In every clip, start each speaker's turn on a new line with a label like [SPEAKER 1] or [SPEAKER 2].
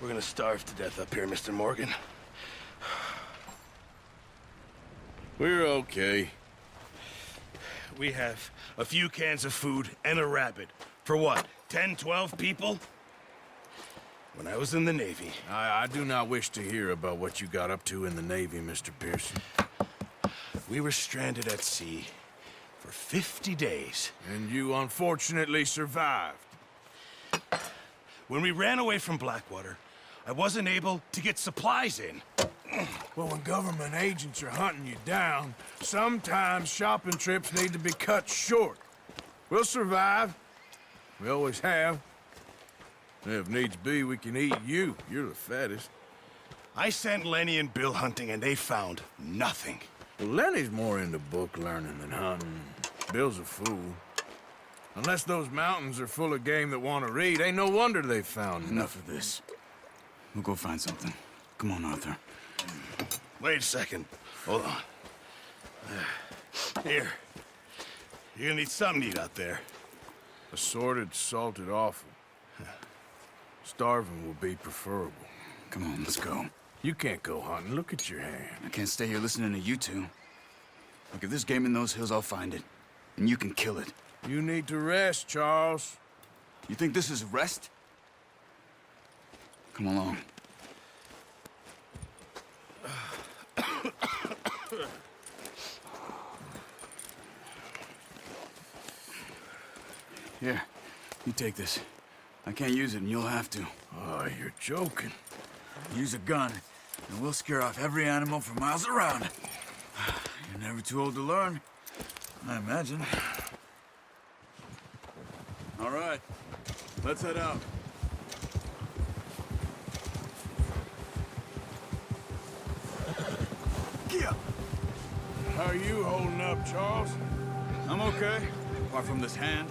[SPEAKER 1] We're gonna starve to death up here, Mr. Morgan.
[SPEAKER 2] We're okay.
[SPEAKER 1] We have a few cans of food and a rabbit. For what, 10, 12 people? When I was in the Navy...
[SPEAKER 2] I do not wish to hear about what you got up to in the Navy, Mr. Pearson.
[SPEAKER 1] We were stranded at sea for 50 days.
[SPEAKER 2] And you unfortunately survived.
[SPEAKER 1] When we ran away from Blackwater, I wasn't able to get supplies in.
[SPEAKER 2] Well, when government agents are hunting you down, sometimes shopping trips need to be cut short. We'll survive. We always have. If needs be, we can eat you. You're the fattest.
[SPEAKER 1] I sent Lenny and Bill hunting, and they found nothing.
[SPEAKER 2] Well, Lenny's more into book learning than hunting. Bill's a fool. Unless those mountains are full of game that want to read, ain't no wonder they found
[SPEAKER 3] Enough of this. We'll go find something. Come on, Arthur.
[SPEAKER 1] Wait a second. Hold on. Here. You're gonna need something to eat out there.
[SPEAKER 2] Assorted, salted offal. Starving will be preferable.
[SPEAKER 3] Come on, let's go.
[SPEAKER 2] You can't go hunting. Look at your hand.
[SPEAKER 3] I can't stay here listening to you two. Look, if there's game in those hills, I'll find it. And you can kill it.
[SPEAKER 2] You need to rest, Charles.
[SPEAKER 3] You think this is rest? Come along. Here, you take this. I can't use it, and you'll have to.
[SPEAKER 2] Oh, you're joking.
[SPEAKER 3] Use a gun, and we'll scare off every animal for miles around. You're never too old to learn, I imagine. All right, let's head out.
[SPEAKER 2] How are you holding up, Charles?
[SPEAKER 3] I'm okay, apart from this hand.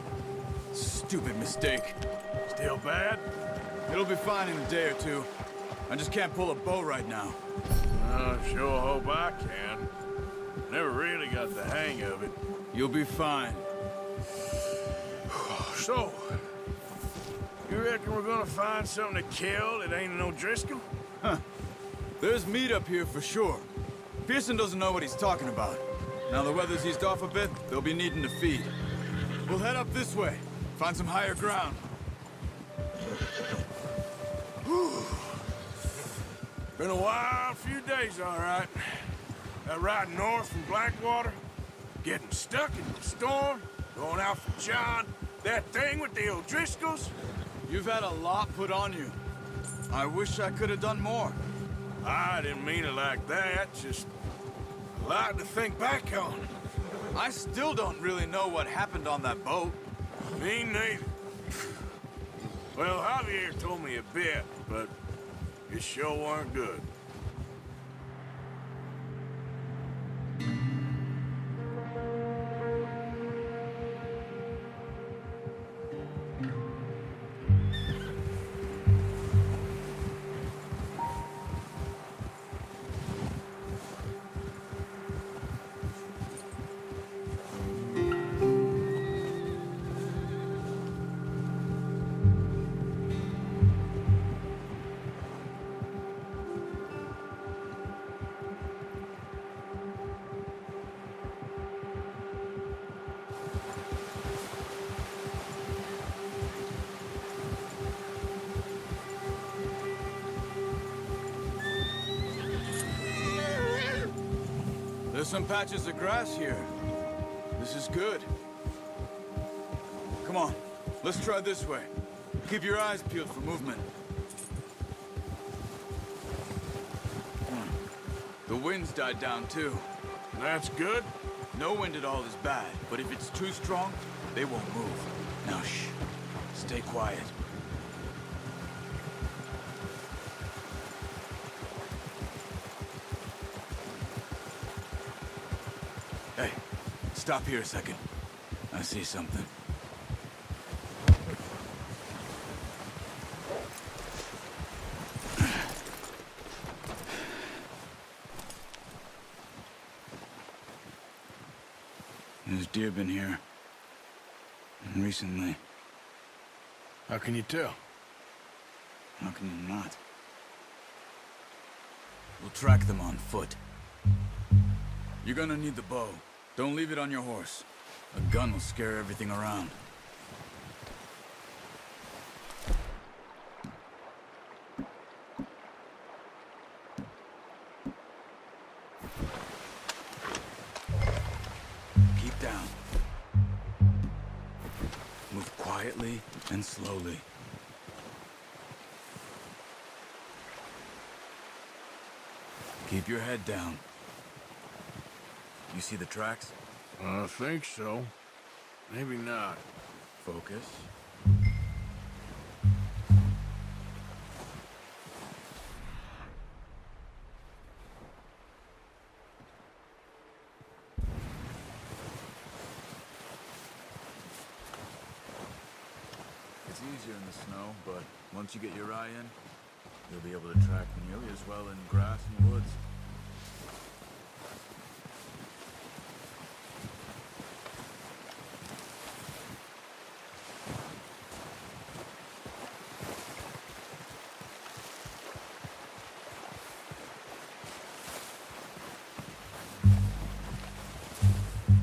[SPEAKER 3] Stupid mistake.
[SPEAKER 2] Still bad?
[SPEAKER 3] It'll be fine in a day or two. I just can't pull a bow right now.
[SPEAKER 2] I sure hope I can. Never really got the hang of it.
[SPEAKER 3] You'll be fine.
[SPEAKER 2] So, you reckon we're gonna find something to kill that ain't no Driscoll?
[SPEAKER 3] Huh. There's meat up here for sure. Pearson doesn't know what he's talking about. Now the weather's eased off a bit, they'll be needing to feed. We'll head up this way, find some higher ground.
[SPEAKER 2] Been a wild few days, all right. That ride north from Blackwater, getting stuck in the storm, going out for John, that thing with the O'Driscolls.
[SPEAKER 3] You've had a lot put on you. I wish I could have done more.
[SPEAKER 2] I didn't mean it like that, just a lot to think back on.
[SPEAKER 3] I still don't really know what happened on that boat.
[SPEAKER 2] Me neither. Well, Javier told me a bit, but it sure weren't good.
[SPEAKER 3] There's some patches of grass here. This is good. Come on, let's try this way. Keep your eyes peeled for movement. The wind's died down too.
[SPEAKER 2] That's good.
[SPEAKER 3] No wind at all is bad, but if it's too strong, they won't move. Now shh, stay quiet. Hey, stop here a second. I see something. There's deer been here. Recently.
[SPEAKER 2] How can you tell?
[SPEAKER 3] How can you not? We'll track them on foot. You're gonna need the bow. Don't leave it on your horse. A gun will scare everything around. Keep down. Move quietly and slowly. Keep your head down. You see the tracks?
[SPEAKER 2] I think so. Maybe not.
[SPEAKER 3] Focus. It's easier in the snow, but once you get your eye in, you'll be able to track nearly as well in grass and woods.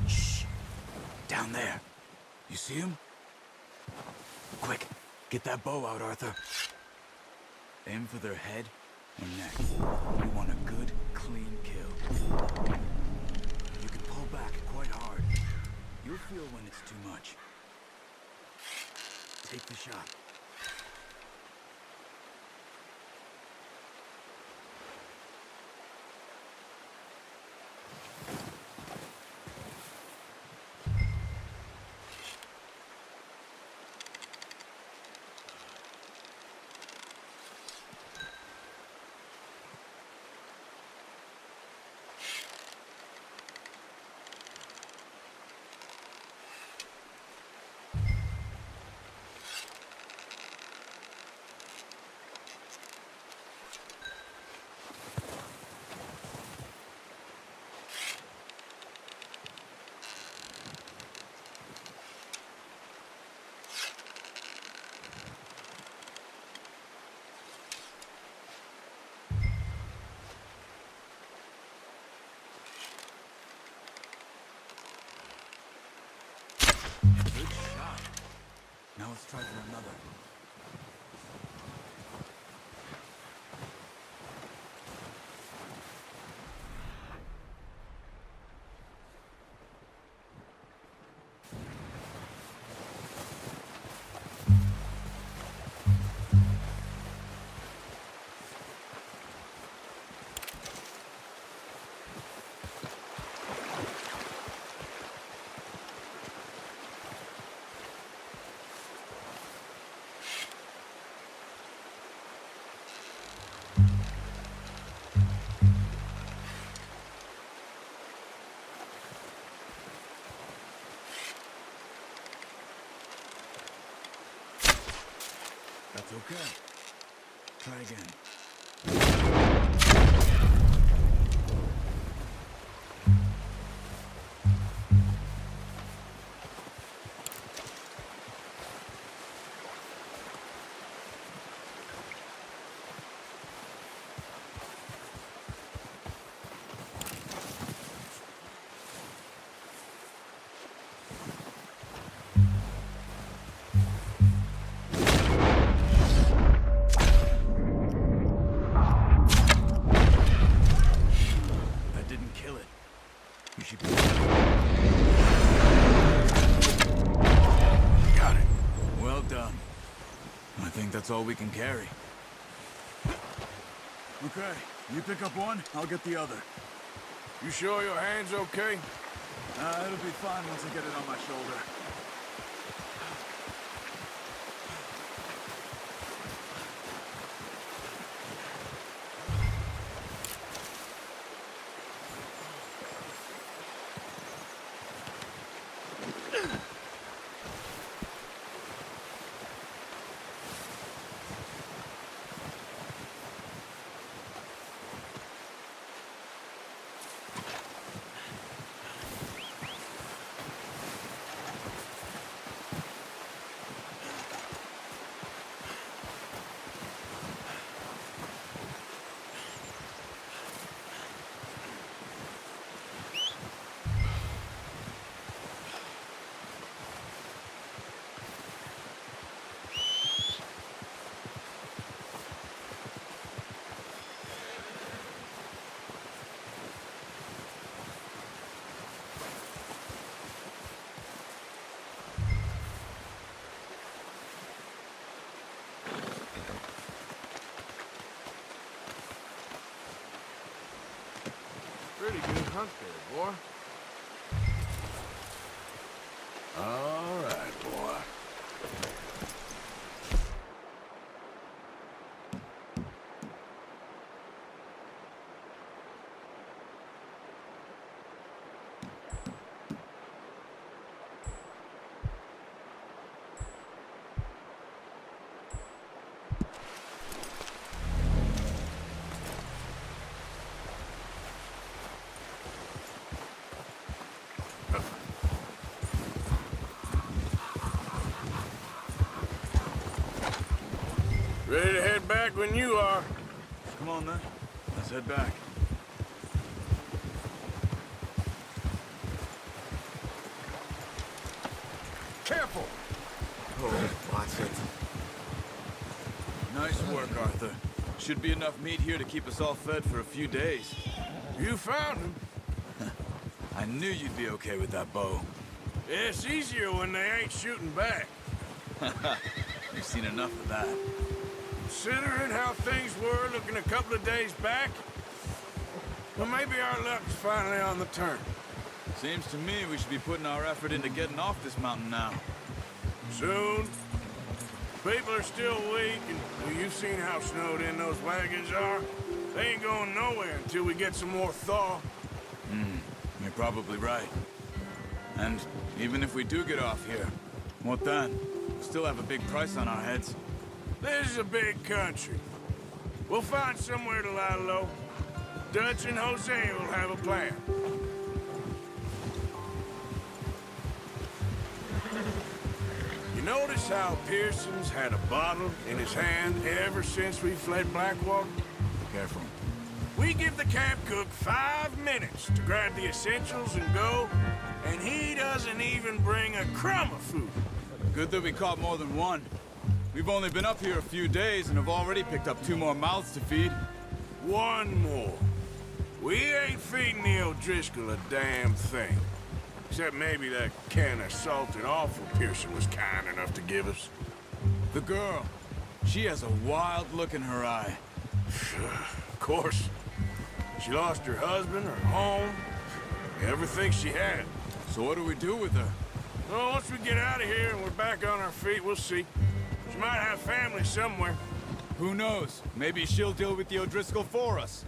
[SPEAKER 3] Shh! Down there. You see him? Quick, get that bow out, Arthur. Aim for their head or neck. We want a good, clean kill. You can pull back quite hard. You'll feel when it's too much. Take the shot. Good shot. Now let's try for another. That's okay. Try again. That's all we can carry. Okay, you pick up one, I'll get the other.
[SPEAKER 2] You sure your hand's okay?
[SPEAKER 3] It'll be fine once I get it on my shoulder.
[SPEAKER 2] hunt there, boy. All right, boy. Ready to head back when you are.
[SPEAKER 3] Come on, then. Let's head back.
[SPEAKER 2] Careful!
[SPEAKER 4] Oh, watch it.
[SPEAKER 3] Nice work, Arthur. Should be enough meat here to keep us all fed for a few days.
[SPEAKER 2] You found him.
[SPEAKER 3] I knew you'd be okay with that bow.
[SPEAKER 2] It's easier when they ain't shooting back.
[SPEAKER 3] You've seen enough of that.
[SPEAKER 2] Considering how things were looking a couple of days back, well, maybe our luck's finally on the turn.
[SPEAKER 3] Seems to me we should be putting our effort into getting off this mountain now.
[SPEAKER 2] Soon. People are still weak, and well, you've seen how snowed in those wagons are. They ain't going nowhere until we get some more thaw.
[SPEAKER 3] You're probably right. And even if we do get off here, what then? We still have a big price on our heads.
[SPEAKER 2] This is a big country. We'll find somewhere to lie low. Dutch and Jose will have a plan. You notice how Pearson's had a bottle in his hand ever since we fled Blackwater?
[SPEAKER 3] Careful.
[SPEAKER 2] We give the camp cook 5 minutes to grab the essentials and go, and he doesn't even bring a crumb of food.
[SPEAKER 3] Good that we caught more than one. We've only been up here a few days and have already picked up 2 more mouths to feed.
[SPEAKER 2] One more. We ain't feeding the O'Driscoll a damn thing. Except maybe that can of salted offal Pearson was kind enough to give us.
[SPEAKER 3] The girl. She has a wild look in her eye.
[SPEAKER 2] Of course. She lost her husband, her home, everything she had.
[SPEAKER 3] So what do we do with her?
[SPEAKER 2] Well, once we get out of here and we're back on our feet, we'll see. She might have family somewhere.
[SPEAKER 3] Who knows? Maybe she'll deal with the O'Driscoll for us.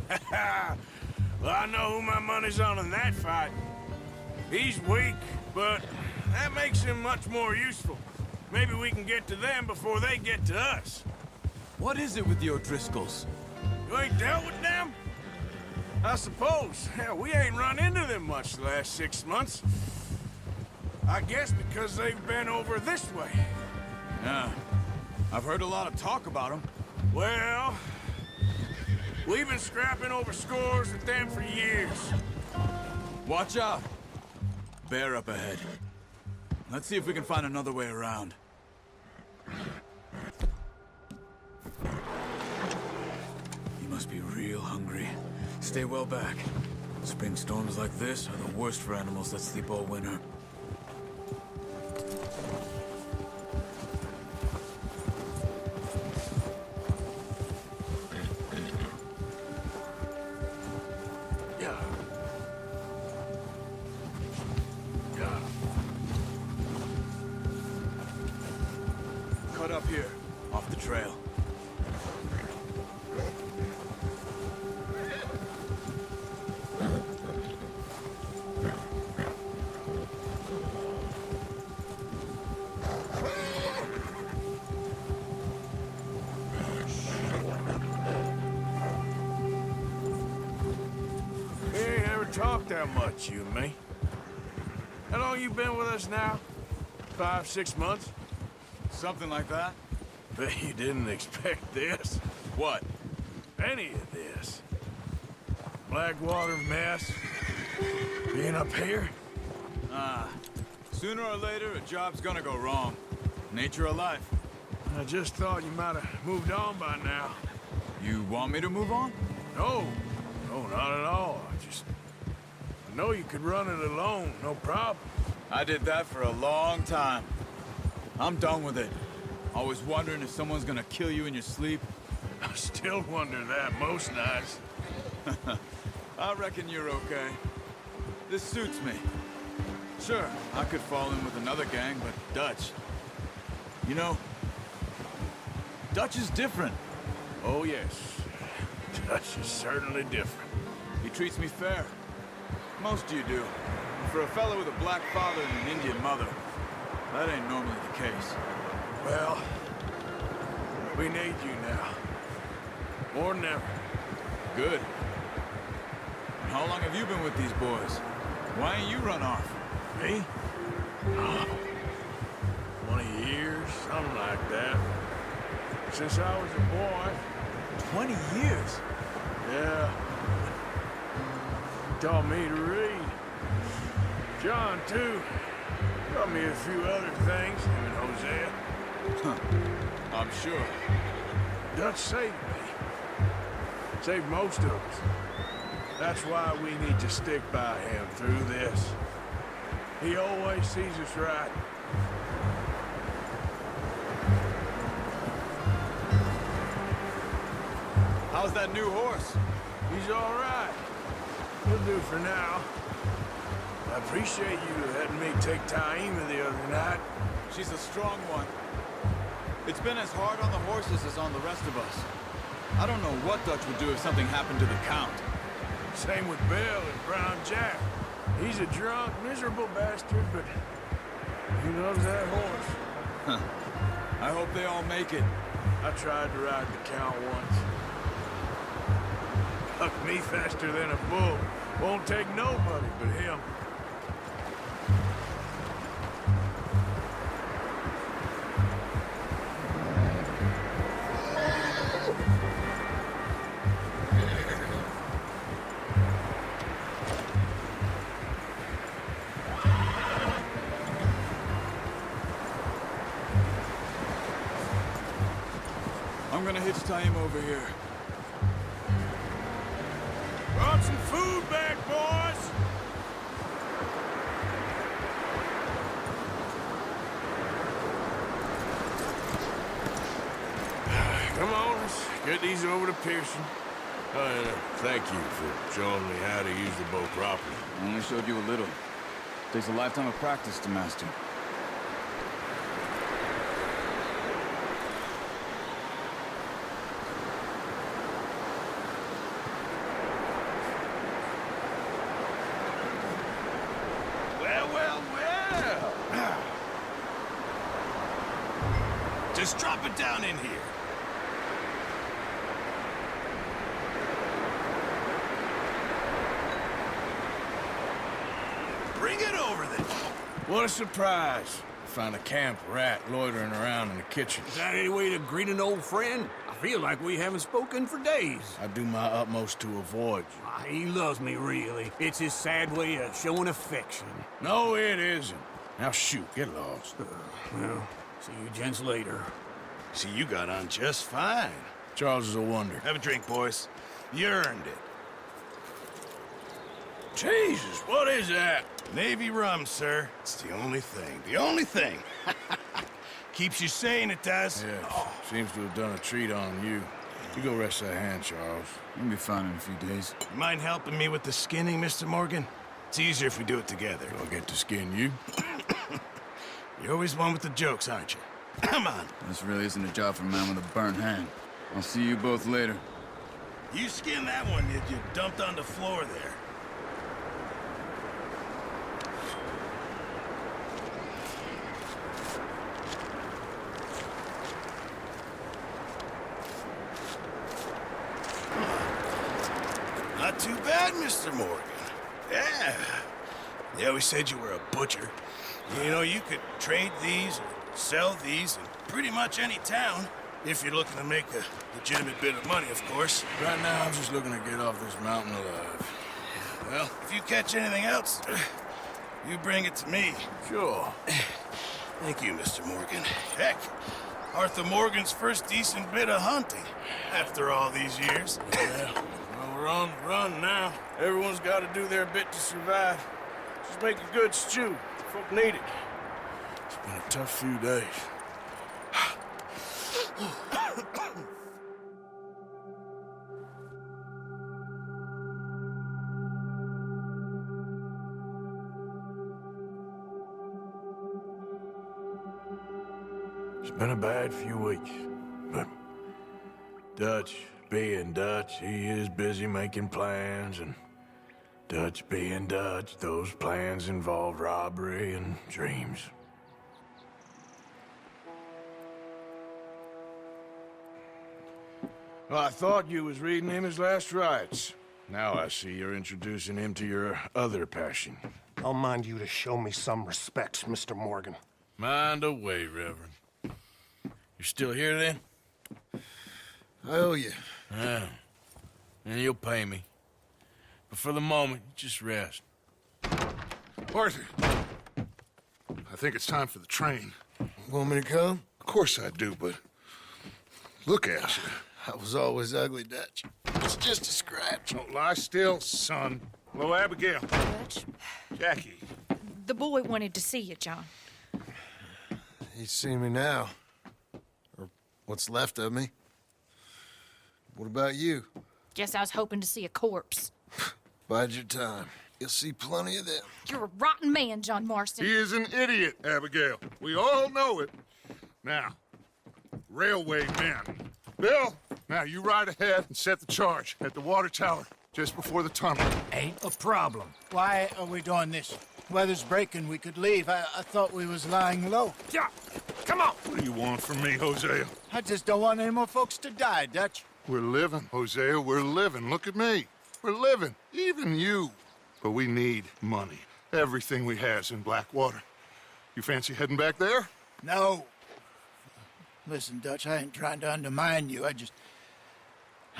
[SPEAKER 2] Well, I know who my money's on in that fight. He's weak, but that makes him much more useful. Maybe we can get to them before they get to us.
[SPEAKER 3] What is it with the O'Driscolls?
[SPEAKER 2] You ain't dealt with them? I suppose. Hell, we ain't run into them much the last 6 months. I guess because they've been over this way.
[SPEAKER 3] Yeah. I've heard a lot of talk about them.
[SPEAKER 2] Well, we've been scrapping over scores with them for years.
[SPEAKER 3] Watch out! Bear up ahead. Let's see if we can find another way around. You must be real hungry. Stay well back. Spring storms like this are the worst for animals that sleep all winter. Cut up here, off the trail.
[SPEAKER 2] We ain't ever talked that much, you and me. How long you been with us now? 5, 6 months?
[SPEAKER 3] Something like that?
[SPEAKER 2] Bet you didn't expect this.
[SPEAKER 3] What?
[SPEAKER 2] Any of this. Blackwater mess. Being up here?
[SPEAKER 3] Sooner or later, a job's gonna go wrong. Nature of life.
[SPEAKER 2] I just thought you might have moved on by now.
[SPEAKER 3] You want me to move on?
[SPEAKER 2] No. No, not at all. I know you could run it alone, no problem.
[SPEAKER 3] I did that for a long time. I'm done with it. Always wondering if someone's gonna kill you in your sleep.
[SPEAKER 2] I still wonder that most nights.
[SPEAKER 3] I reckon you're okay. This suits me. Sure, I could fall in with another gang, but Dutch... You know, Dutch is different.
[SPEAKER 2] Oh, yes. Dutch is certainly different.
[SPEAKER 3] He treats me fair. Most of you do. For a fellow with a black father and an Indian mother, that ain't normally the case.
[SPEAKER 2] Well, we need you now. More than ever.
[SPEAKER 3] Good. And how long have you been with these boys? Why ain't you run off?
[SPEAKER 2] Me? Oh, 20 years, something like that. Since I was a boy.
[SPEAKER 3] 20 years?
[SPEAKER 2] Yeah. He taught me to read. John, too. Taught me a few other things, him and Hosea.
[SPEAKER 3] Huh. I'm sure.
[SPEAKER 2] Dutch saved me. Saved most of us. That's why we need to stick by him through this. He always sees us right.
[SPEAKER 3] How's that new horse?
[SPEAKER 2] He's all right. He'll do for now. I appreciate you letting me take Taima the other night.
[SPEAKER 3] She's a strong one. It's been as hard on the horses as on the rest of us. I don't know what Dutch would do if something happened to the Count.
[SPEAKER 2] Same with Bill and Brown Jack. He's a drunk, miserable bastard, but he loves that horse.
[SPEAKER 3] Huh. I hope they all make it.
[SPEAKER 2] I tried to ride the Count once. Hucked me faster than a bull. Won't take nobody but him.
[SPEAKER 3] I'm gonna hitch Taima over here.
[SPEAKER 2] Brought some food back, boys! Come on, let's get these over to Pearson. And thank you for showing me how to use the boat properly.
[SPEAKER 3] I only showed you a little. Takes a lifetime of practice to master.
[SPEAKER 1] Well. Just drop it down in here. Bring it over then.
[SPEAKER 2] What a surprise. Find a camp rat loitering around in the kitchen.
[SPEAKER 5] Is that any way to greet an old friend? I feel like we haven't spoken for days.
[SPEAKER 2] I do my utmost to avoid you.
[SPEAKER 5] He loves me, really. It's his sad way of showing affection.
[SPEAKER 2] No, it isn't. Now shoot, get lost.
[SPEAKER 5] Well, see you gents later.
[SPEAKER 1] See, you got on just fine.
[SPEAKER 2] Charles is a wonder.
[SPEAKER 1] Have a drink, boys. You earned it.
[SPEAKER 2] Jesus, what is that?
[SPEAKER 1] Navy rum, sir. It's the only thing. The only thing. Keeps you sane, it does.
[SPEAKER 2] Yes, seems to have done a treat on you. You go rest that hand, Charles.
[SPEAKER 3] We'll be fine in a few days.
[SPEAKER 1] You mind helping me with the skinning, Mr. Morgan? It's easier if we do it together.
[SPEAKER 2] I'll get to skin you.
[SPEAKER 1] You're always one with the jokes, aren't you? Come on.
[SPEAKER 3] This really isn't a job for a man with a burnt hand. I'll see you both later.
[SPEAKER 1] You skinned that one that you dumped on the floor there. Not too bad, Mr. Morgan. Yeah. They always said you were a butcher. You know, you could trade these or sell these in pretty much any town. If you're looking to make a legitimate bit of money, of course.
[SPEAKER 2] Right now, I'm just looking to get off this mountain alive.
[SPEAKER 1] Well, if you catch anything else, you bring it to me.
[SPEAKER 2] Sure.
[SPEAKER 1] Thank you, Mr. Morgan. Heck, Arthur Morgan's first decent bit of hunting after all these years.
[SPEAKER 2] Yeah. Well, run now. Everyone's got to do their bit to survive. Just make a good stew. Folk need it. It's been a tough few days. It's been a bad few weeks, but Dutch being Dutch, he is busy making plans, and Dutch being Dutch, those plans involve robbery and dreams. Well, I thought you was reading him his last rites. Now I see you're introducing him to your other passion.
[SPEAKER 6] I'll mind you to show me some respect, Mr. Morgan.
[SPEAKER 2] Mind away, Reverend. You still here, then?
[SPEAKER 1] I owe you.
[SPEAKER 2] Yeah. And you'll pay me. But for the moment, just rest.
[SPEAKER 7] Arthur, I think it's time for the train.
[SPEAKER 1] Want me to come?
[SPEAKER 7] Of course I do, but look at you.
[SPEAKER 1] I was always ugly, Dutch. It's just a scratch.
[SPEAKER 7] Don't lie still, son. Hello, Abigail.
[SPEAKER 8] Dutch,
[SPEAKER 7] Jackie.
[SPEAKER 8] the boy wanted to see you, John.
[SPEAKER 1] He's seen me now. Or what's left of me. What about you?
[SPEAKER 8] Guess I was hoping to see a corpse.
[SPEAKER 1] Bide your time. You'll see plenty of them.
[SPEAKER 8] You're a rotten man, John Marston.
[SPEAKER 7] He is an idiot, Abigail. We all know it. Now, railway men. Bill, now you ride ahead and set the charge at the water tower just before the tunnel.
[SPEAKER 9] Ain't a problem. Why are we doing this? Weather's breaking, we could leave. I thought we was lying low.
[SPEAKER 7] Yeah, come on. What do you want from me, Hosea?
[SPEAKER 9] I just don't want any more folks to die, Dutch.
[SPEAKER 7] We're living, Hosea, we're living. Look at me. We're living, even you. But we need money. Everything we has in Blackwater. You fancy heading back there?
[SPEAKER 9] No. Listen, Dutch, I ain't trying to undermine you. I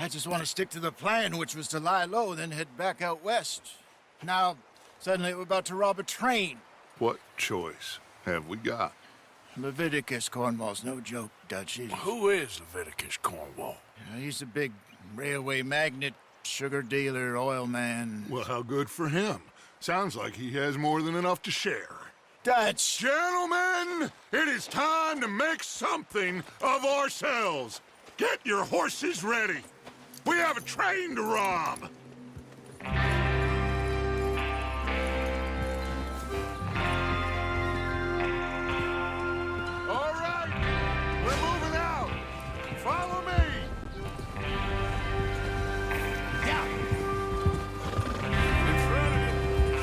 [SPEAKER 9] just want to stick to the plan, which was to lie low, then head back out west. Now, suddenly we're about to rob a train.
[SPEAKER 7] What choice have we got?
[SPEAKER 9] Leviticus Cornwall's no joke, Dutch.
[SPEAKER 2] Who is Leviticus Cornwall?
[SPEAKER 9] He's a big railway magnate, sugar dealer, oil man.
[SPEAKER 7] Well, how good for him. Sounds like he has more than enough to share.
[SPEAKER 9] Dutch!
[SPEAKER 7] Gentlemen, it is time to make something of ourselves. Get your horses ready. We have a train to rob. All right, we're moving out. Follow me.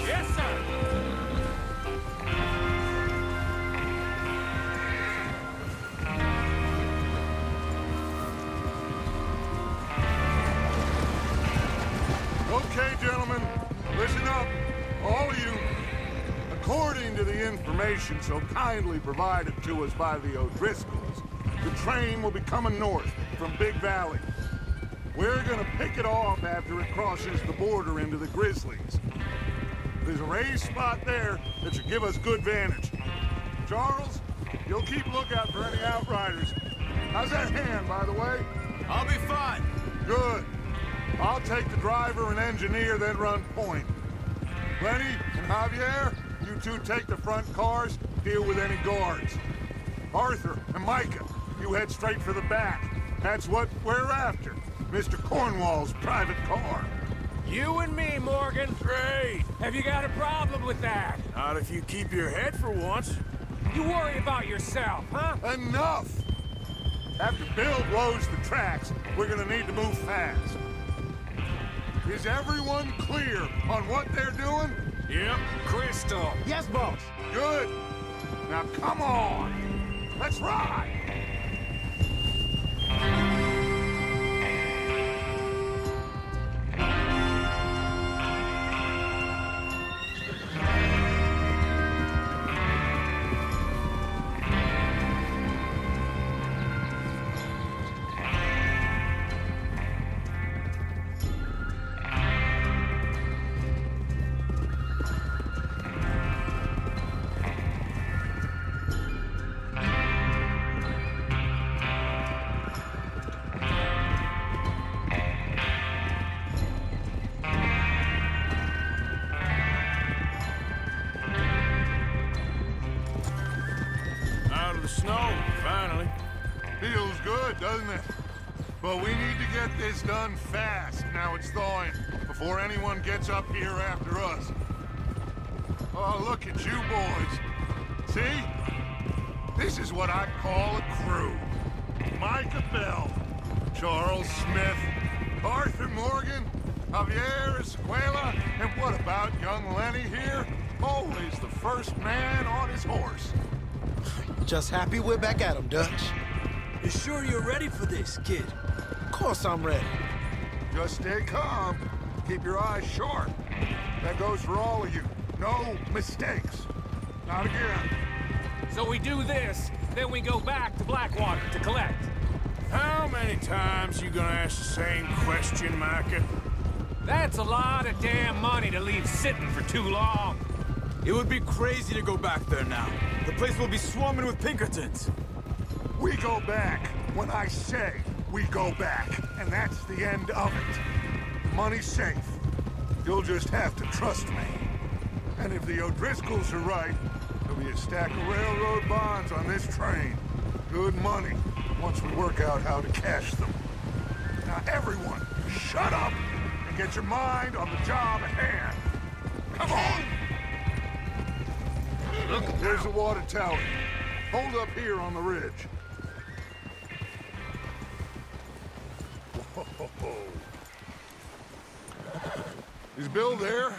[SPEAKER 5] Yes, sir.
[SPEAKER 7] Okay, gentlemen, listen up, all of you. According to the information so kindly provided to us by the O'Driscolls, the train will be coming north from Big Valley. We're gonna pick it off after it crosses the border into the Grizzlies. There's a raised spot there that should give us good vantage. Charles, you'll keep lookout for any outriders. How's that hand, by the way?
[SPEAKER 3] I'll be fine.
[SPEAKER 7] Good. I'll take the driver and engineer, then run point. Lenny and Javier, you two take the front cars, deal with any guards. Arthur and Micah, you head straight for the back. That's what we're after. Mr. Cornwall's private car.
[SPEAKER 5] You and me, Morgan.
[SPEAKER 2] Great.
[SPEAKER 5] Have you got a problem with that?
[SPEAKER 2] Not if you keep your head for once.
[SPEAKER 5] You worry about yourself, huh?
[SPEAKER 7] Enough! After Bill blows the tracks, we're gonna need to move fast. Is everyone clear on what they're doing?
[SPEAKER 2] Yep.
[SPEAKER 5] Crystal.
[SPEAKER 9] Yes, boss.
[SPEAKER 7] Good. Now come on. Let's ride.
[SPEAKER 2] Out of the snow, finally.
[SPEAKER 7] Feels good, doesn't it? But we need to get this done fast. Now it's thawing, before anyone gets up here after us. Oh, look at you boys. See? This is what I call a crew. Micah Bell, Charles Smith, Arthur Morgan, Javier Escuela, and what about young Lenny here? Always the first man on his horse.
[SPEAKER 9] Just happy we're back at 'em, Dutch.
[SPEAKER 5] You sure you're ready for this, kid?
[SPEAKER 9] Of course I'm ready.
[SPEAKER 7] Just stay calm. Keep your eyes sharp. That goes for all of you. No mistakes. Not again.
[SPEAKER 10] So we do this, then we go back to Blackwater to collect.
[SPEAKER 2] How many times you gonna ask the same question, Micah?
[SPEAKER 10] That's a lot of damn money to leave sitting for too long.
[SPEAKER 3] It would be crazy to go back there now. The place will be swarming with Pinkertons.
[SPEAKER 7] We go back when I say we go back, and that's the end of it. The money's safe. You'll just have to trust me. And if the O'Driscolls are right, there'll be a stack of railroad bonds on this train. Good money, once we work out how to cash them. Now everyone, shut up and get your mind on the job at hand. Come on! Look, there's the water tower. Hold up here on the ridge. Whoa. Is Bill there?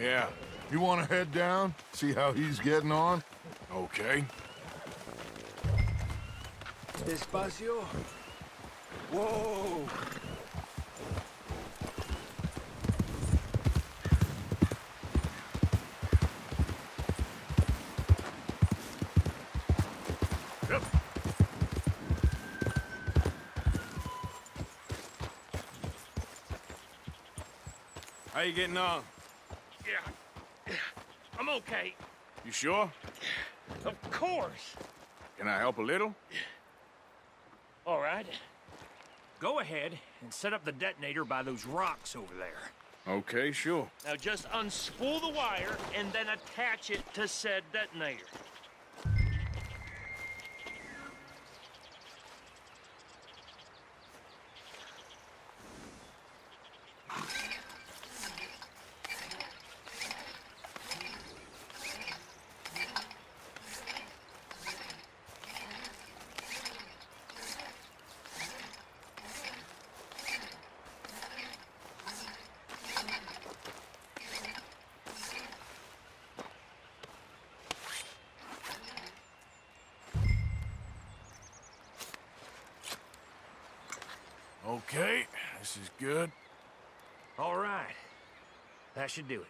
[SPEAKER 2] Yeah,
[SPEAKER 7] You want to head down, see how he's getting on?
[SPEAKER 2] okay.
[SPEAKER 5] Despacio. Whoa.
[SPEAKER 2] Yep. How you getting on?
[SPEAKER 10] Yeah, I'm okay.
[SPEAKER 2] You sure?
[SPEAKER 10] Of course.
[SPEAKER 2] Can I help a little?
[SPEAKER 10] All right. Go ahead and set up the detonator by those rocks over there.
[SPEAKER 2] Okay, sure.
[SPEAKER 10] Now just unspool the wire and then attach it to said detonator.
[SPEAKER 2] Okay, this is good.
[SPEAKER 10] All right. That should do it.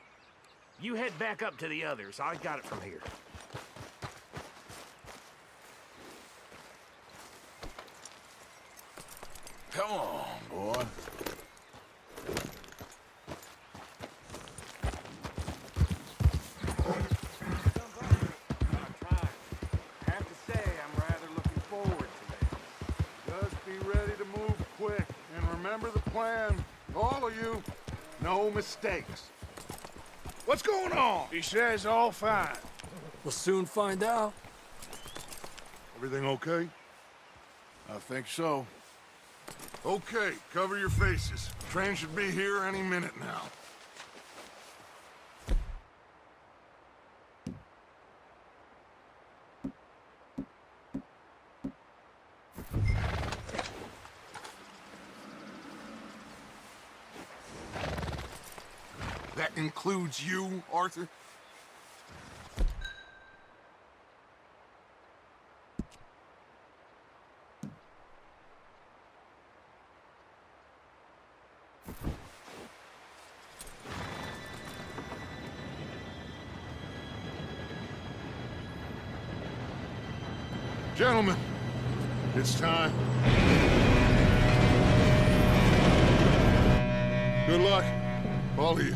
[SPEAKER 10] You head back up to the others. I got it from here.
[SPEAKER 2] Come on, boy.
[SPEAKER 7] Have to say, I'm rather looking forward to that. Just be ready to move quick, and remember the plan. All of you, no mistakes. What's going on?
[SPEAKER 2] He says all fine.
[SPEAKER 5] We'll soon find out.
[SPEAKER 7] Everything okay?
[SPEAKER 2] I think so.
[SPEAKER 7] Okay, cover your faces. Train should be here any minute now. That includes you, Arthur? Gentlemen, it's time. Good luck, all of you.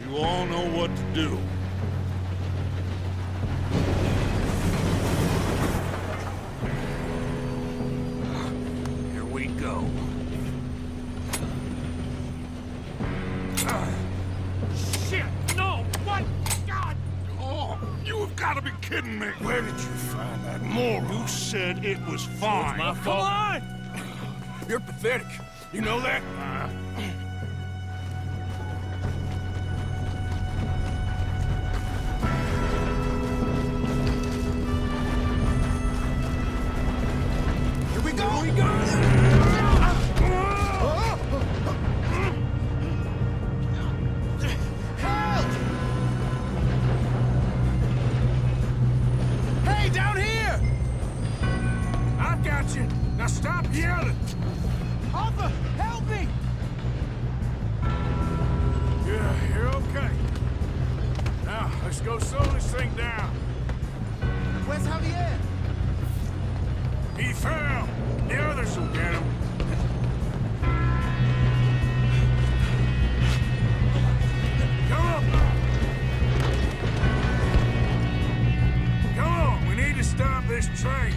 [SPEAKER 7] You all know what to do.
[SPEAKER 10] Here we go. Shit! No! What? God!
[SPEAKER 7] Oh, you have got to be kidding me.
[SPEAKER 2] Where did you find that moron?
[SPEAKER 7] You said it was fine.
[SPEAKER 2] My fault.
[SPEAKER 10] on!
[SPEAKER 2] You're pathetic. You know that? Hey, down here! I've got you. Now stop yelling. Arthur, help me! Yeah, you're okay. Now, let's go slow this thing down.
[SPEAKER 9] Where's Javier?
[SPEAKER 2] He fell. The others will get him. Come on. Come on, we need to stop this train.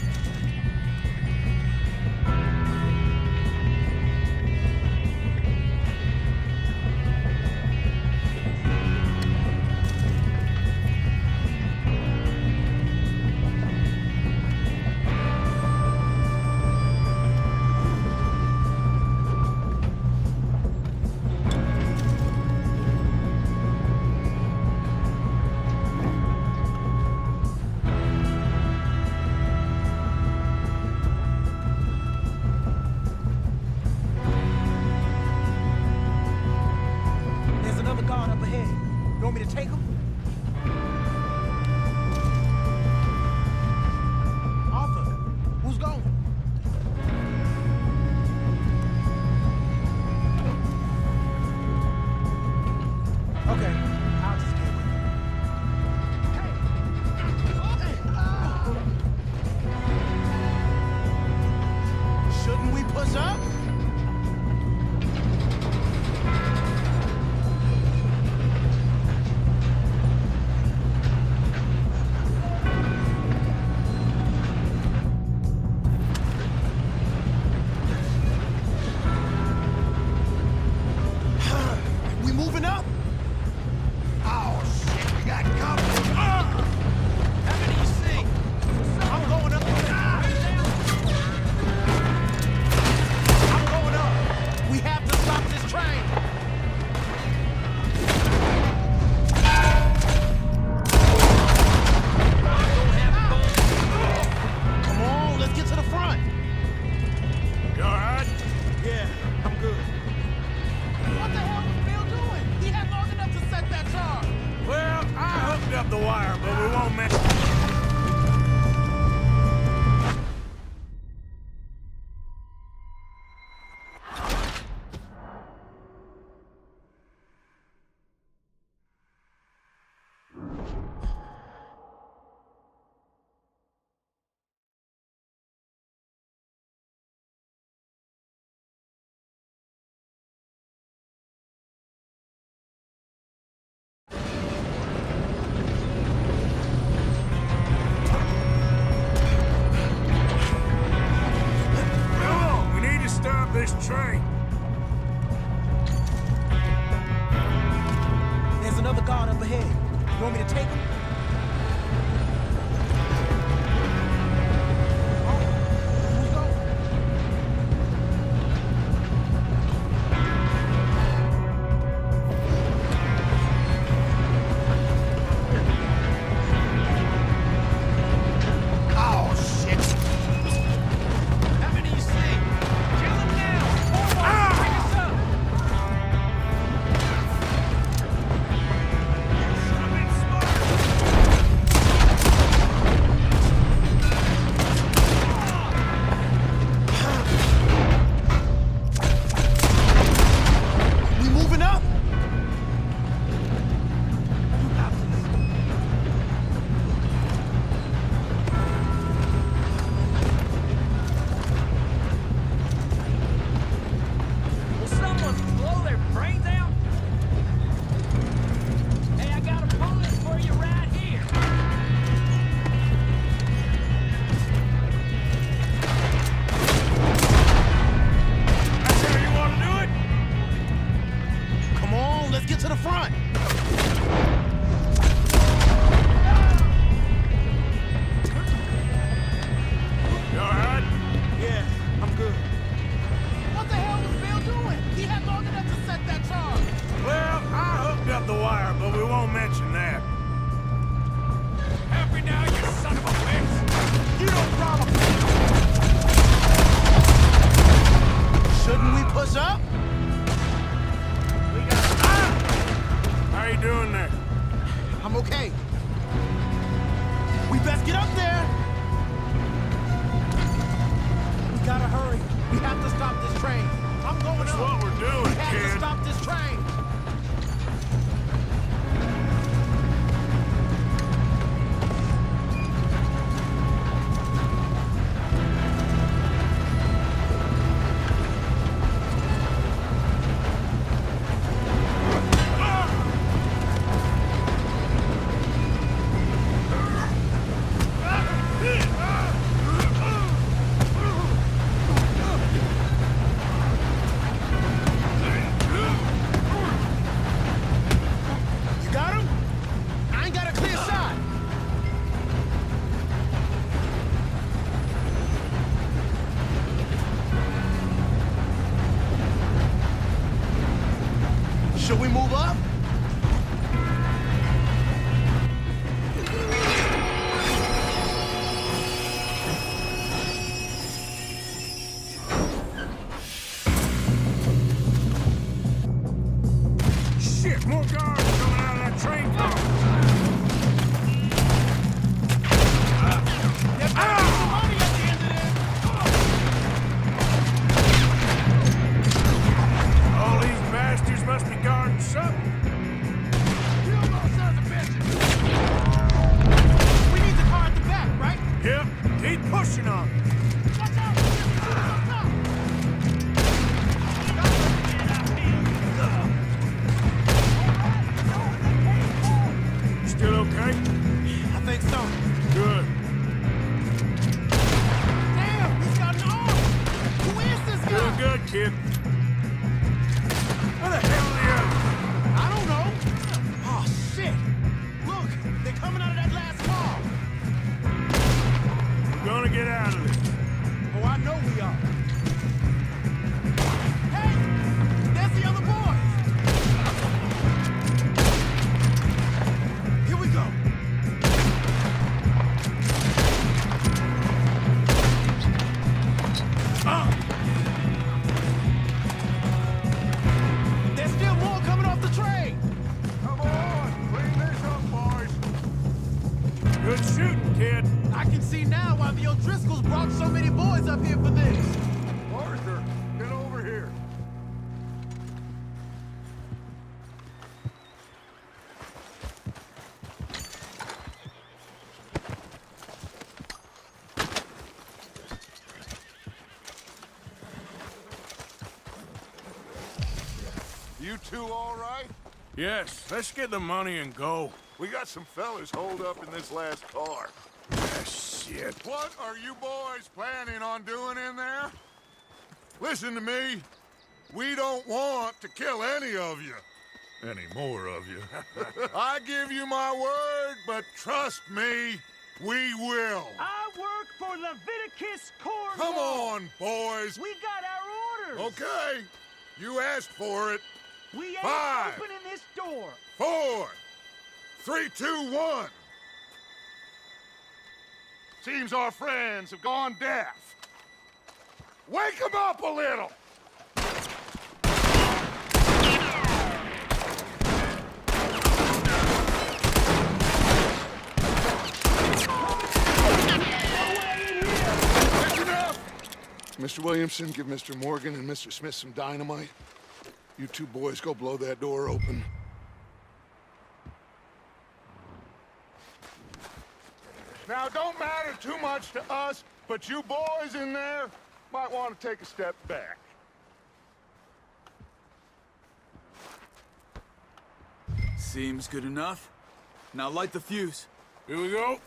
[SPEAKER 2] This train.
[SPEAKER 11] There's another guard up ahead. You want me to take him?
[SPEAKER 2] Smart!
[SPEAKER 11] open
[SPEAKER 2] That's
[SPEAKER 11] up.
[SPEAKER 2] what we're doing,
[SPEAKER 11] We have to
[SPEAKER 2] kid.
[SPEAKER 11] stop this train. You got him? I ain't got a clear shot. Should we move up?
[SPEAKER 2] Shit, more guards coming out of that train car. All these bastards must be guarding something.
[SPEAKER 11] We need the car at the back, right?
[SPEAKER 2] Yep, keep pushing on.
[SPEAKER 11] Watch out!
[SPEAKER 2] Still okay?
[SPEAKER 11] I think so.
[SPEAKER 2] Good.
[SPEAKER 11] Damn, he's got an arm. Who is this guy?
[SPEAKER 2] Doing good, kid. Where the hell are the others?
[SPEAKER 11] I don't know. Oh, shit. Look, they're coming out of that last car.
[SPEAKER 2] We're gonna get out of this.
[SPEAKER 11] Oh, I know we are. Hey, there's the other boys. Here we go. There's still more coming off the train.
[SPEAKER 7] Come on, clean this up, boys.
[SPEAKER 2] Good shooting, kid.
[SPEAKER 11] I can see now why the O'Driscolls brought so many boys up here for this.
[SPEAKER 7] Arthur, get over here. You two all right?
[SPEAKER 2] Yes, let's get the money and go.
[SPEAKER 7] We got some fellas holed up in this last car.
[SPEAKER 2] Ah, shit.
[SPEAKER 7] What are you boys planning on doing in there? Listen to me. We don't want to kill any of you. Any more of you. I give you my word, but trust me, we will.
[SPEAKER 10] I work for Leviticus Corps.
[SPEAKER 7] Come on, boys.
[SPEAKER 10] We got our orders.
[SPEAKER 7] Okay. You asked for it.
[SPEAKER 10] We ain't
[SPEAKER 7] 5,
[SPEAKER 10] opening this door.
[SPEAKER 7] 4, 3, 2, 1. Seems our friends have gone deaf. Wake them up a little. That's enough. Mr. Williamson, give Mr. Morgan and Mr. Smith some dynamite. You two boys go blow that door open. Now, it don't matter too much to us, but you boys in there might want to take a step back.
[SPEAKER 3] Seems good enough. Now light the fuse.
[SPEAKER 2] Here we go.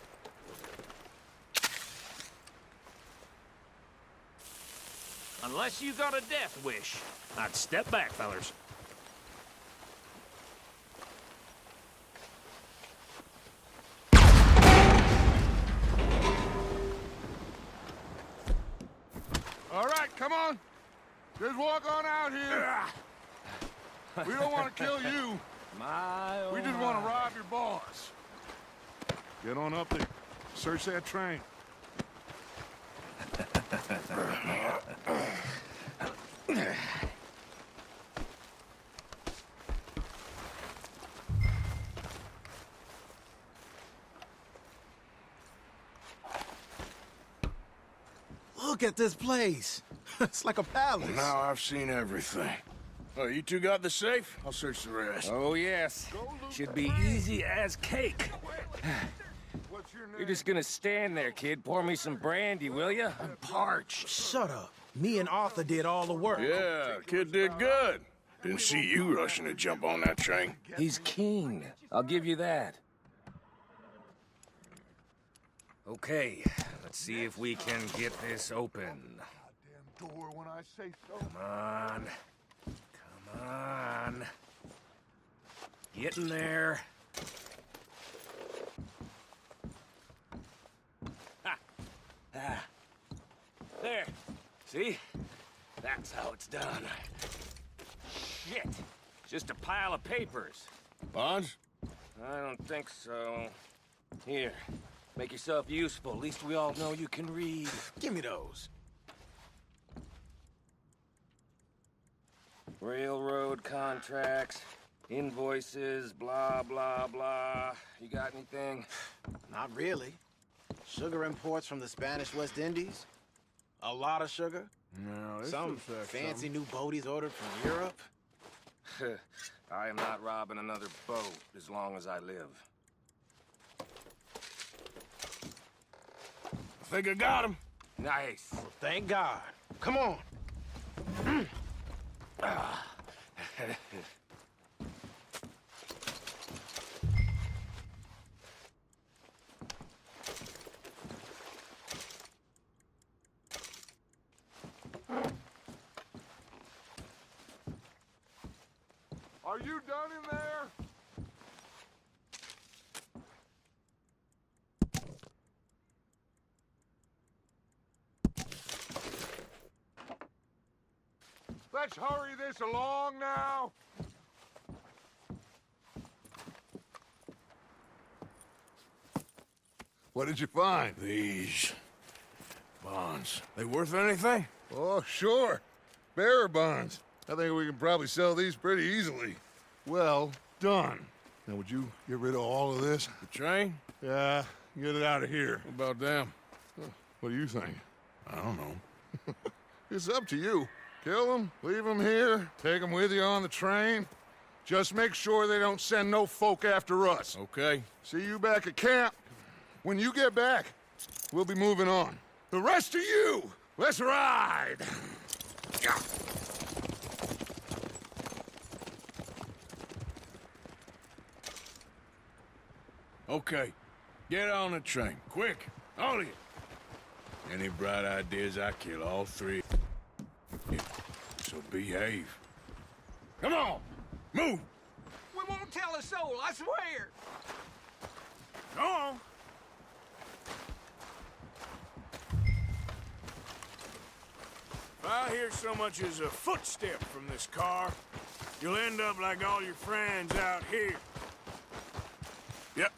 [SPEAKER 10] Unless you got a death wish, I'd step back, fellers.
[SPEAKER 7] All right, come on. Just walk on out here. We don't want to kill you. We just want to rob your boss. Get on up there. Search that train.
[SPEAKER 11] Look at this place. It's like a palace.
[SPEAKER 2] Well, now I've seen everything. Oh, you two got the safe? I'll search the rest.
[SPEAKER 12] Oh, yes. Should be easy as cake. You're just gonna stand there, kid. Pour me some brandy, will ya? I'm parched.
[SPEAKER 11] Shut up. Me and Arthur did all the work.
[SPEAKER 2] Yeah, kid did good. Didn't see you rushing to jump on that train.
[SPEAKER 12] He's keen. I'll give you that. Okay, let's see if we can get this open.
[SPEAKER 7] Damn door when I say so.
[SPEAKER 12] Come on. Come on. Get in there. Ha! Ah. There. See? That's how it's done. Shit. Just a pile of papers.
[SPEAKER 2] Bonds?
[SPEAKER 12] I don't think so. Here. Make yourself useful. At least we all know you can read.
[SPEAKER 11] Give me those.
[SPEAKER 12] Railroad contracts, invoices, blah, blah, blah. You got anything?
[SPEAKER 11] Not really. Sugar imports from the Spanish West Indies. A lot of sugar.
[SPEAKER 2] No, this
[SPEAKER 11] Some
[SPEAKER 2] looks like
[SPEAKER 11] fancy new boaties ordered from Europe.
[SPEAKER 12] I am not robbing another boat as long as I live.
[SPEAKER 2] I think I got him.
[SPEAKER 12] Nice.
[SPEAKER 11] Well, thank God. Come on.
[SPEAKER 7] Are you done in there? Let's hurry this along now.
[SPEAKER 2] What did you find? These bonds. They worth anything?
[SPEAKER 7] Oh, sure. Bearer bonds. I think we can probably sell these pretty easily. Well done. Now, would you get rid of all of this?
[SPEAKER 2] The train?
[SPEAKER 7] Yeah, get it out of here.
[SPEAKER 2] What about them?
[SPEAKER 7] What do you think?
[SPEAKER 2] I don't know.
[SPEAKER 7] It's up to you. Kill them, leave them here, take them with you on the train. Just make sure they don't send no folk after us.
[SPEAKER 2] Okay.
[SPEAKER 7] See you back at camp. When you get back, we'll be moving on. The rest of you, let's ride!
[SPEAKER 2] Okay. Get on the train. Quick. All of you. Any bright ideas, I kill all three. Yeah. So behave. Come on! Move!
[SPEAKER 5] We won't tell a soul, I swear.
[SPEAKER 2] Go on! If I hear so much as a footstep from this car, you'll end up like all your friends out here. Yep.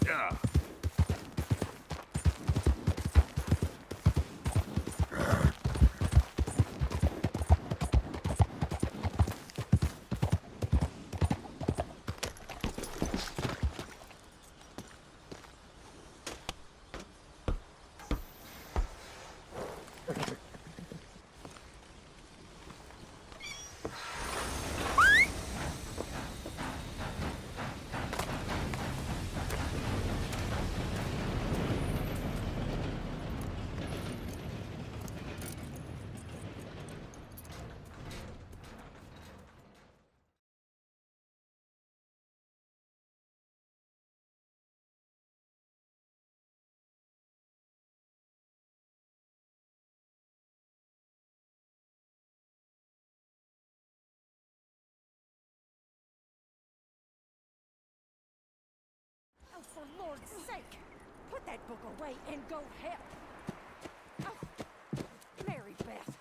[SPEAKER 2] Yeah.
[SPEAKER 13] Oh, for Lord's sake! Put that book away and go help! Oh, Mary Beth.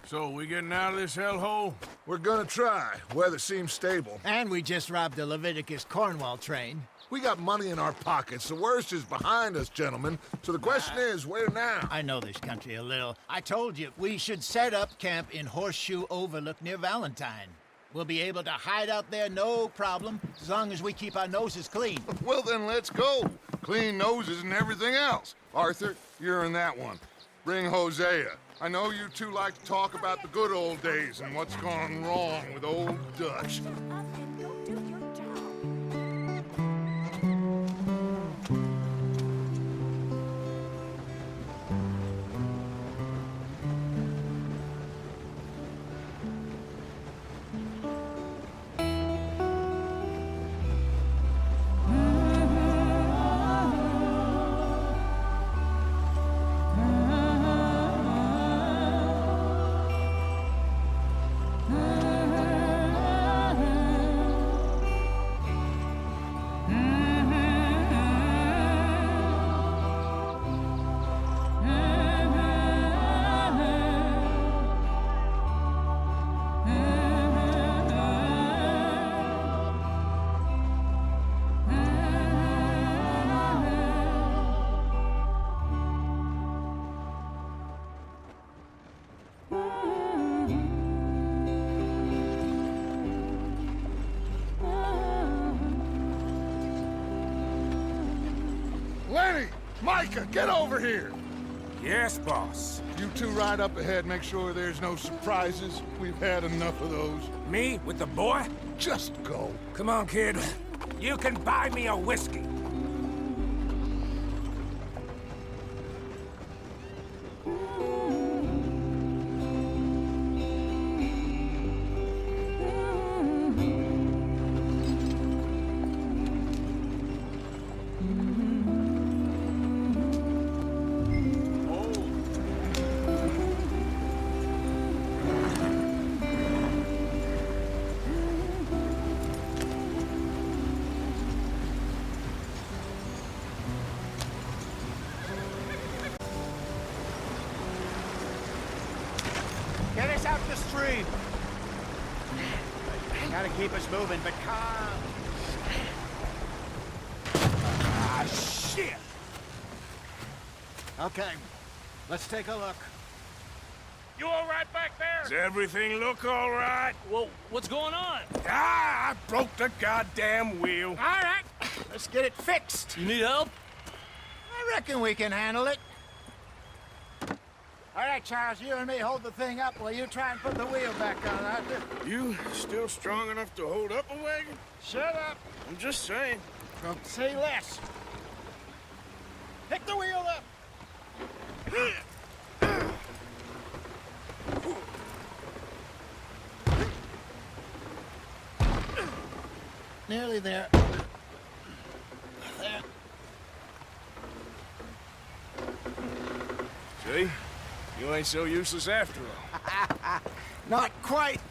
[SPEAKER 2] So, we getting out of this hellhole?
[SPEAKER 7] We're gonna try. Weather seems stable.
[SPEAKER 9] And we just robbed the Leviticus Cornwall train.
[SPEAKER 7] We got money in our pockets. The worst is behind us, gentlemen. So the question is, where now?
[SPEAKER 9] I know this country a little. I told you, we should set up camp in Horseshoe Overlook near Valentine. We'll be able to hide out there no problem, as long as we keep our noses clean.
[SPEAKER 7] Well, then let's go. Clean noses and everything else. Arthur, you're in that one. Bring Hosea. I know you two like to talk about the good old days and what's gone wrong with old Dutch. Lenny! Micah, get over here!
[SPEAKER 2] Yes, boss.
[SPEAKER 7] You two ride up ahead, make sure there's no surprises. We've had enough of those.
[SPEAKER 2] Me with the boy?
[SPEAKER 7] Just go.
[SPEAKER 2] Come on, kid. You can buy me a whiskey.
[SPEAKER 9] Get us out the stream. Gotta keep us moving, but calm.
[SPEAKER 2] Ah, shit!
[SPEAKER 9] Okay, let's take a look.
[SPEAKER 10] You all right back there?
[SPEAKER 2] Does everything look all right?
[SPEAKER 10] Well, what's going on?
[SPEAKER 2] Ah, I broke the goddamn wheel.
[SPEAKER 9] All right, let's get it fixed.
[SPEAKER 10] You need help?
[SPEAKER 9] I reckon we can handle it. All right, Charles, you and me hold the thing up while you try and put the wheel back on, Arthur.
[SPEAKER 2] You still strong enough to hold up a wagon?
[SPEAKER 9] Shut up.
[SPEAKER 2] I'm just saying.
[SPEAKER 9] Don't say less. Pick the wheel up. Nearly there. There.
[SPEAKER 2] See? You ain't so useless after all.
[SPEAKER 9] Not quite.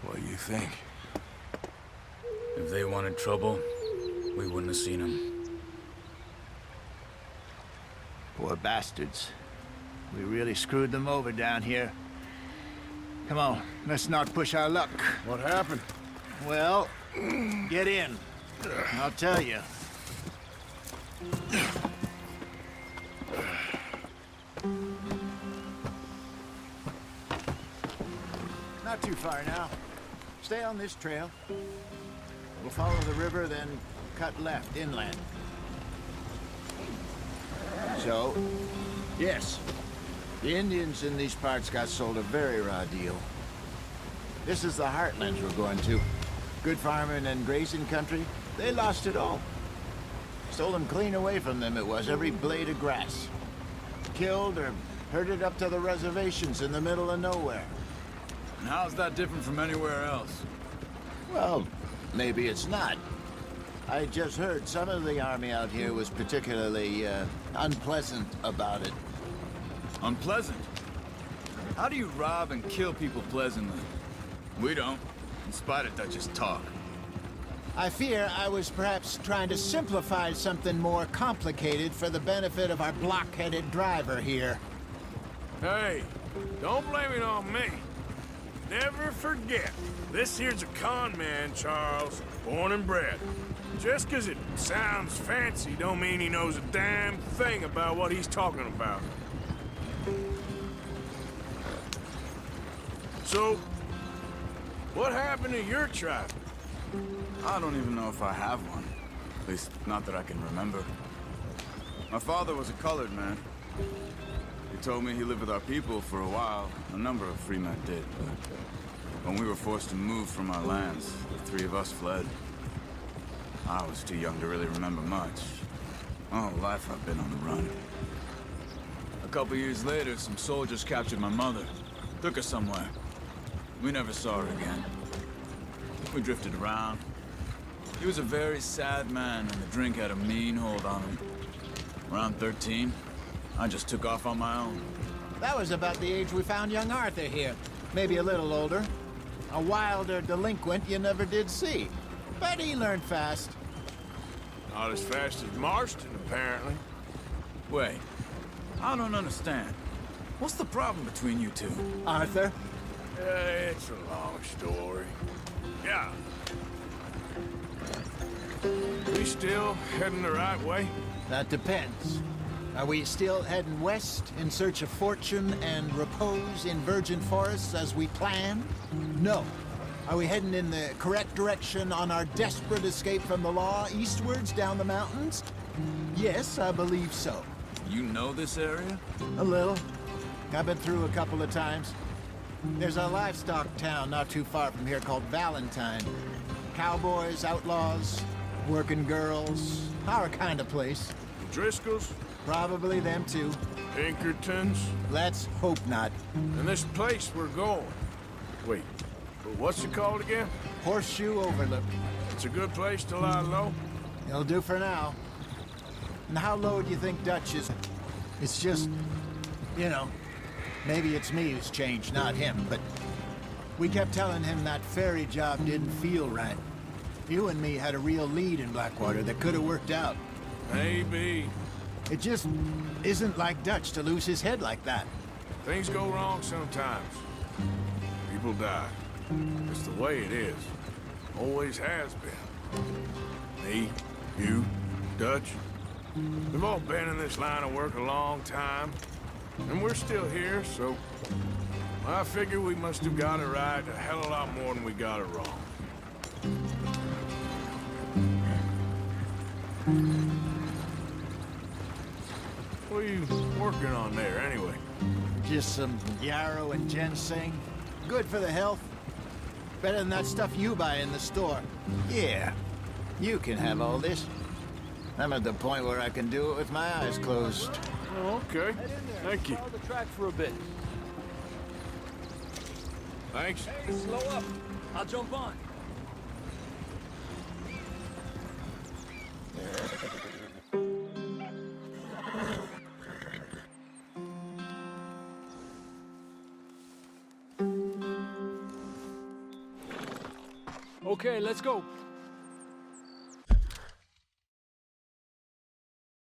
[SPEAKER 2] What do you think?
[SPEAKER 3] If they wanted trouble, we wouldn't have seen them.
[SPEAKER 9] Poor bastards. We really screwed them over down here. Come on, let's not push our luck.
[SPEAKER 2] What happened?
[SPEAKER 9] Well, get in. I'll tell you. Not too far now. Stay on this trail. We'll follow the river, then cut left inland. So, yes, the Indians in these parts got sold a very raw deal. This is the heartlands we're going to. Good farming and grazing country, they lost it all. Stole them clean away from them, it was, every blade of grass. Killed or herded up to the reservations in the middle of nowhere.
[SPEAKER 3] And how's that different from anywhere else?
[SPEAKER 9] Well, maybe it's not. I just heard some of the army out here was particularly, unpleasant about it.
[SPEAKER 3] Unpleasant? How do you rob and kill people pleasantly? We don't, in spite of Dutch's talk.
[SPEAKER 9] I fear I was perhaps trying to simplify something more complicated for the benefit of our block-headed driver here.
[SPEAKER 2] Hey, don't blame it on me. Never forget, this here's a con man, Charles, born and bred. Just 'cause it sounds fancy don't mean he knows a damn thing about what he's talking about. So, what happened to your tribe?
[SPEAKER 3] I don't even know if I have one. At least, not that I can remember. My father was a colored man. He told me he lived with our people for a while. A number of free men did, but when we were forced to move from our lands, the three of us fled. I was too young to really remember much. My whole life I've been on the run. A couple years later, some soldiers captured my mother. Took her somewhere. We never saw her again. We drifted around. He was a very sad man, and the drink had a mean hold on him. Around 13, I just took off on my own.
[SPEAKER 9] That was about the age we found young Arthur here. Maybe a little older. A wilder delinquent you never did see. But he learned fast.
[SPEAKER 2] Not as fast as Marston, apparently.
[SPEAKER 3] Wait, I don't understand. What's the problem between you two?
[SPEAKER 9] Arthur?
[SPEAKER 2] It's a long story. Yeah. We still heading the right way?
[SPEAKER 9] That depends. Are we still heading west in search of fortune and repose in virgin forests as we planned? No. Are we heading in the correct direction on our desperate escape from the law eastwards down the mountains? Yes, I believe so.
[SPEAKER 3] You know this area?
[SPEAKER 9] A little. I've been through a couple of times. There's a livestock town not too far from here called Valentine. Cowboys, outlaws, working girls, our kind of place.
[SPEAKER 2] Driscolls?
[SPEAKER 9] Probably them too.
[SPEAKER 2] Pinkertons?
[SPEAKER 9] Let's hope not.
[SPEAKER 2] And this place we're going. Wait, but what's it called again?
[SPEAKER 9] Horseshoe Overlook.
[SPEAKER 2] It's a good place to lie low?
[SPEAKER 9] It'll do for now. And how low do you think Dutch is? It's just, you know, maybe it's me who's changed, not him, but we kept telling him that ferry job didn't feel right. You and me had a real lead in Blackwater that could have worked out.
[SPEAKER 2] Maybe.
[SPEAKER 9] It just isn't like Dutch to lose his head like that.
[SPEAKER 2] Things go wrong sometimes. People die. It's the way it is. Always has been. Me, you, Dutch. We've all been in this line of work a long time. And we're still here, so I figure we must have got it right a hell of a lot more than we got it wrong. What are you working on there, anyway?
[SPEAKER 9] Just some yarrow and ginseng. Good for the health. Better than that stuff you buy in the store. Yeah, you can have all this. I'm at the point where I can do it with my eyes closed.
[SPEAKER 2] Oh, okay. Thank you.
[SPEAKER 5] Follow the track for a bit.
[SPEAKER 2] Thanks.
[SPEAKER 5] Hey, slow up. I'll jump on. Okay, let's go.